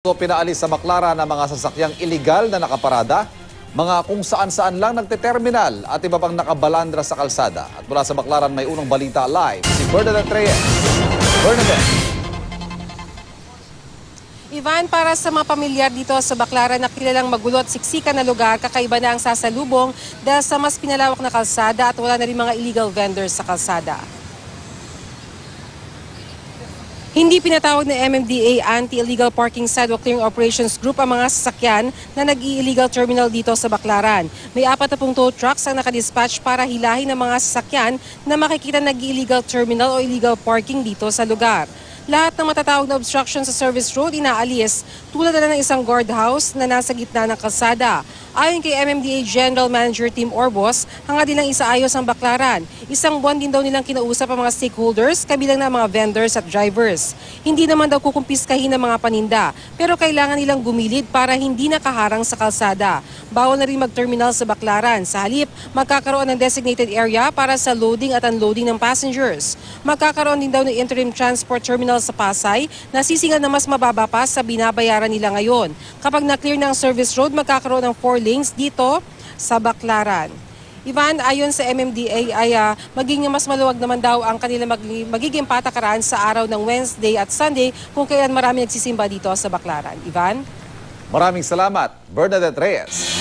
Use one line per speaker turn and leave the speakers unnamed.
Pinaalis sa Baclaran ang mga sasakyang iligal na nakaparada, mga kung saan-saan lang nagte-terminal at iba pang nakabalandra sa kalsada. At mula sa Baclaran may unang balita live, si Bernadette Reyes. Bernadette.
Ivan, para sa mga pamilyar dito sa Baclaran na kilalang magulo at siksikan na lugar, kakaiba na ang sasalubong dahil sa mas pinalawak na kalsada at wala na rin mga illegal vendors sa kalsada. Hindi pinatawag ng MMDA Anti-Illegal Parking Sidewalk Clearing Operations Group ang mga sasakyan na nag-i-illegal terminal dito sa Baclaran. May 40 tow trucks ang nakadispatch para hilahin ang mga sasakyan na makikita nag-i-illegal terminal o illegal parking dito sa lugar. Lahat ng matatawag na obstruction sa service road inaalis tulad na ng isang guardhouse na nasa gitna ng kalsada. Ayon kay MMDA General Manager Tim Orbos, hangad nilang isaayos ang Baclaran. Isang buwan din daw nilang kinausap ang mga stakeholders, kabilang na mga vendors at drivers. Hindi naman daw kukumpiskahin ang mga paninda, pero kailangan nilang gumilid para hindi nakaharang sa kalsada. Bawal na rin mag-terminal sa Baclaran. Sa halip, magkakaroon ng designated area para sa loading at unloading ng passengers. Magkakaroon din daw ng interim transport terminal sa Pasay na sisingal na mas mababa pa sa binabayaran nila ngayon. Kapag na-clear na ang service road, magkakaroon ng 4 lanes dito sa Baclaran. Ivan, ayon sa MMDA ay magiging mas maluwag naman daw ang kanilang magiging patakaran sa araw ng Wednesday at Sunday kung kailan marami nagsisimba dito sa Baclaran. Ivan?
Maraming salamat, Bernadette Reyes.